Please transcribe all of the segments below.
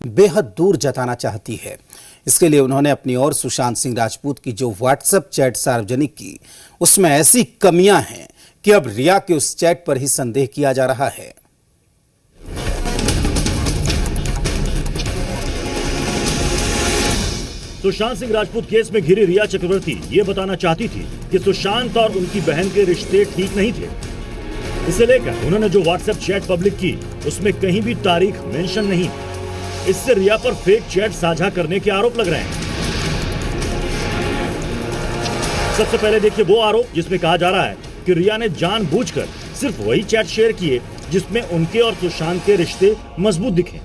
बेहद दूर जताना चाहती है। इसके लिए उन्होंने अपनी और सुशांत सिंह राजपूत की जो व्हाट्सएप चैट सार्वजनिक की, उसमें ऐसी कमियां हैं कि अब रिया के उस चैट पर ही संदेह किया जा रहा है। सुशांत सिंह राजपूत केस में घिरी रिया चक्रवर्ती ये बताना चाहती थी कि सुशांत और उनकी बहन के रिश्ते ठीक नहीं थे। इसे लेकर उन्होंने जो व्हाट्सएप चैट पब्लिक की, उसमें कहीं भी तारीख मेंशन नहीं। इससे रिया पर फेक चैट साझा करने के आरोप लग रहे हैं। सबसे पहले देखिए वो आरोप जिसमें कहा जा रहा है कि रिया ने जानबूझकर सिर्फ वही चैट शेयर किए जिसमें उनके और सुशांत के रिश्ते मजबूत दिखे।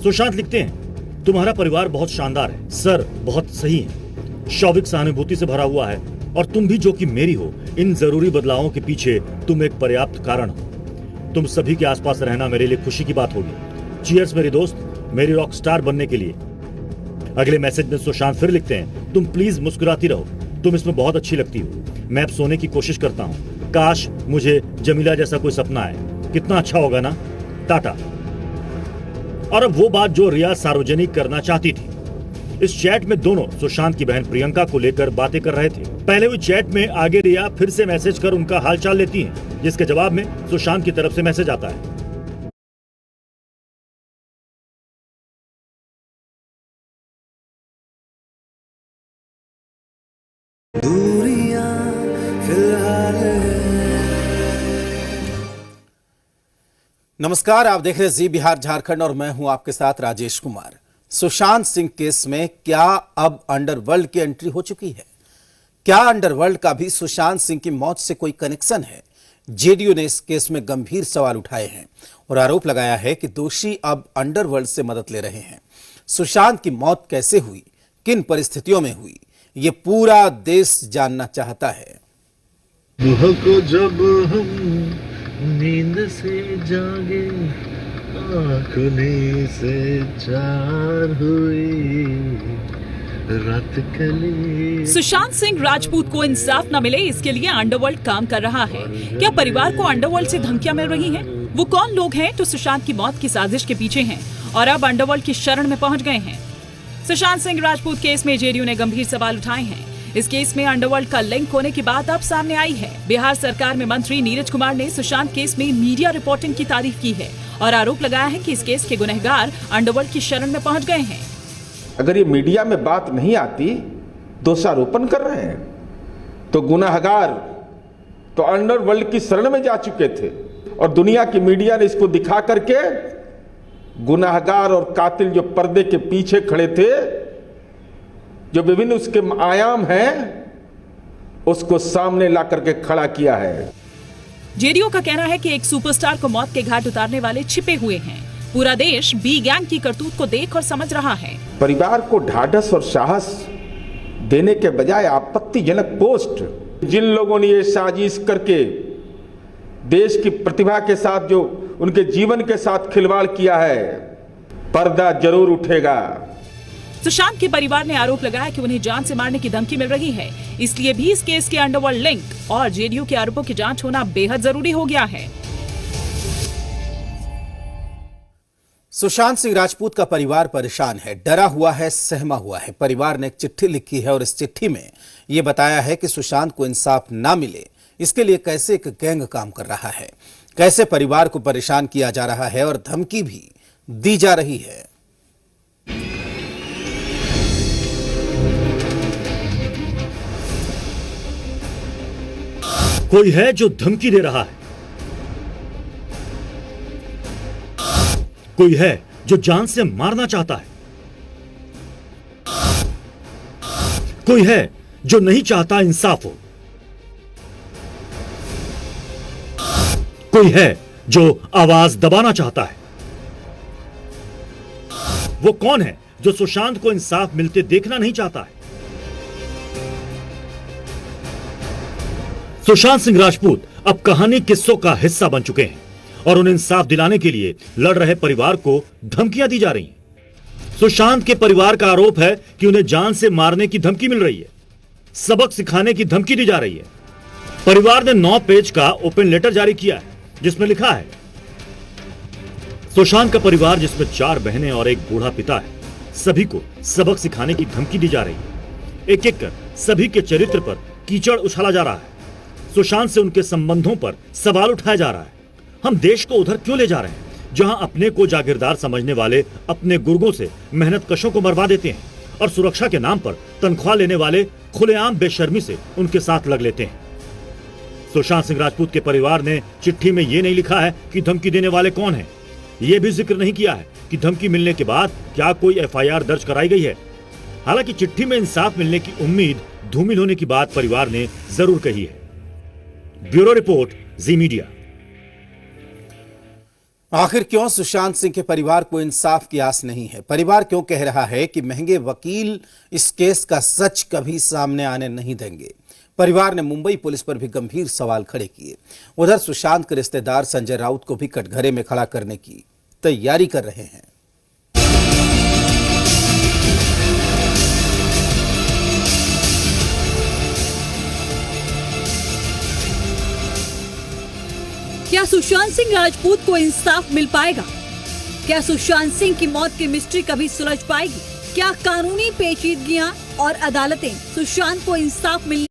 सुशांत लिखते हैं, तुम्हारा परिवार बहुत शानदार है सर, बहुत सही है, शौविक सहानुभूति से भरा हुआ है और तुम भी जो कि मेरी हो, इन जरूरी बदलावों के पीछे तुम एक पर्याप्त कारण हो। तुम सभी के आसपास रहना मेरे लिए खुशी की बात होगी। चीयर्स मेरी दोस्त, मेरी रॉक स्टार बनने के लिए। अगले मैसेज में सुशांत फिर लिखते हैं, तुम प्लीज मुस्कुराती रहो, तुम इसमें बहुत अच्छी लगती हो। मैं अब सोने की कोशिश करता हूँ, काश मुझे जमीला जैसा कोई सपना आए, कितना अच्छा होगा ना, टाटा। और अब वो बात जो रिया सार्वजनिक करना चाहती थी। इस चैट में दोनों सुशांत की बहन प्रियंका को लेकर बातें कर रहे थे। पहले हुई चैट में आगे रिया फिर से मैसेज कर उनका हालचाल लेती हैं, जिसके जवाब में सुशांत की तरफ से मैसेज आता है। नमस्कार, आप देख रहे हैं जी बिहार झारखंड और मैं हूं आपके साथ राजेश कुमार। सुशांत सिंह केस में क्या अब अंडरवर्ल्ड की एंट्री हो चुकी है? क्या अंडरवर्ल्ड का भी सुशांत सिंह की मौत से कोई कनेक्शन है? जेडीयू ने इस केस में गंभीर सवाल उठाए हैं और आरोप लगाया है कि दोषी अब अंडरवर्ल्ड से मदद ले रहे हैं। सुशांत की मौत कैसे हुई, किन परिस्थितियों में हुई, ये पूरा देश जानना चाहता है। को जब हम नींद से जागे, आँखों से चार हुई रात कली। सुशांत सिंह राजपूत को इंसाफ न मिले, इसके लिए अंडरवर्ल्ड काम कर रहा है। क्या परिवार को अंडरवर्ल्ड से धमकियां मिल रही हैं? वो कौन लोग हैं जो सुशांत की मौत की साजिश के पीछे हैं और अब अंडरवर्ल्ड की शरण में पहुंच गए हैं? सुशांत सिंह राजपूत केस में जेडीयू ने गंभीर सवाल उठाए हैं। इस केस में अंडरवर्ल्ड का लिंक होने की बात अब सामने आई है। बिहार सरकार में मंत्री नीरज कुमार ने सुशांत केस में मीडिया रिपोर्टिंग की तारीफ की है और आरोप लगाया है कि इस केस के गुनहगार अंडरवर्ल्ड की शरण में पहुंच गए हैं। अगर ये मीडिया में बात नहीं आती, दोषारोपण कर रहे हैं, तो गुनहगार तो अंडरवर्ल्ड की शरण में जा चुके थे और दुनिया की मीडिया ने इसको दिखा करके गुनहगार और कातिल जो पर्दे के पीछे खड़े थे, जो विभिन्न उसके आयाम हैं, उसको सामने ला करके खड़ा किया है। जेडीयू का कहना है कि एक सुपरस्टार को मौत के घाट उतारने वाले छिपे हुए हैं। पूरा देश बी गैंग की करतूत को देख और समझ रहा है। परिवार को ढाढ़स और साहस देने के बजाय आपत्तिजनक पोस्ट, जिन लोगों ने ये साजिश करके देश की प्रतिभा के साथ, जो उनके जीवन के साथ खिलवाड़ किया है, पर्दा जरूर उठेगा। सुशांत के परिवार ने आरोप लगाया कि उन्हें जान से मारने की धमकी मिल रही है, इसलिए भी इस केस के अंडरवर्ल्ड लिंक और जेडीयू के आरोपों की जांच होना बेहद जरूरी हो गया है। सुशांत सिंह राजपूत का परिवार परेशान है, डरा हुआ है, सहमा हुआ है। परिवार ने एक चिट्ठी लिखी है और इस चिट्ठी में यह बताया है कि सुशांत को इंसाफ ना मिले, इसके लिए कैसे एक गैंग काम कर रहा है, कैसे परिवार को परेशान किया जा रहा है और धमकी भी दी जा रही है। कोई है जो धमकी दे रहा है, कोई है जो जान से मारना चाहता है, कोई है जो नहीं चाहता इंसाफ हो, कोई है जो आवाज दबाना चाहता है। वो कौन है जो सुशांत को इंसाफ मिलते देखना नहीं चाहता है? सुशांत सिंह राजपूत अब कहानी किस्सों का हिस्सा बन चुके हैं और उन्हें इंसाफ दिलाने के लिए लड़ रहे परिवार को धमकियां दी जा रही हैं। सुशांत के परिवार का आरोप है कि उन्हें जान से मारने की धमकी मिल रही है, सबक सिखाने की धमकी दी जा रही है। परिवार ने 9 पेज का ओपन लेटर जारी किया है जिसमें लिखा है, सुशांत का परिवार, जिसमें 4 बहनें और एक बूढ़ा पिता है, सभी को सबक सिखाने की धमकी दी जा रही है। एक एक कर सभी के चरित्र पर कीचड़ उछाला जा रहा है। सुशांत से उनके संबंधों पर सवाल उठाया जा रहा है। हम देश को उधर क्यों ले जा रहे हैं जहां अपने को जागीरदार समझने वाले अपने गुर्गों से मेहनत कशों को मरवा देते हैं और सुरक्षा के नाम पर तनख्वाह लेने वाले खुलेआम बेशर्मी से उनके साथ लग लेते हैं। सुशांत सिंह राजपूत के परिवार ने चिट्ठी में यह नहीं लिखा है कि धमकी देने वाले कौन हैं। यह भी जिक्र नहीं किया है कि धमकी मिलने के बाद क्या कोई एफआईआर दर्ज कराई गई है। हालांकि चिट्ठी में इंसाफ मिलने की उम्मीद धूमिल होने की बात परिवार ने जरूर कही है। ब्यूरो रिपोर्ट, जी मीडिया। आखिर क्यों सुशांत सिंह के परिवार को इंसाफ की आस नहीं है? परिवार क्यों कह रहा है कि महंगे वकील इस केस का सच कभी सामने आने नहीं देंगे? परिवार ने मुंबई पुलिस पर भी गंभीर सवाल खड़े किए। उधर सुशांत के रिश्तेदार संजय राउत को भी कटघरे में खड़ा करने की तैयारी कर रहे हैं। क्या सुशांत सिंह राजपूत को इंसाफ मिल पाएगा? क्या सुशांत सिंह की मौत की मिस्ट्री कभी सुलझ पाएगी? क्या कानूनी पेचीदगियां और अदालतें सुशांत को इंसाफ मिलने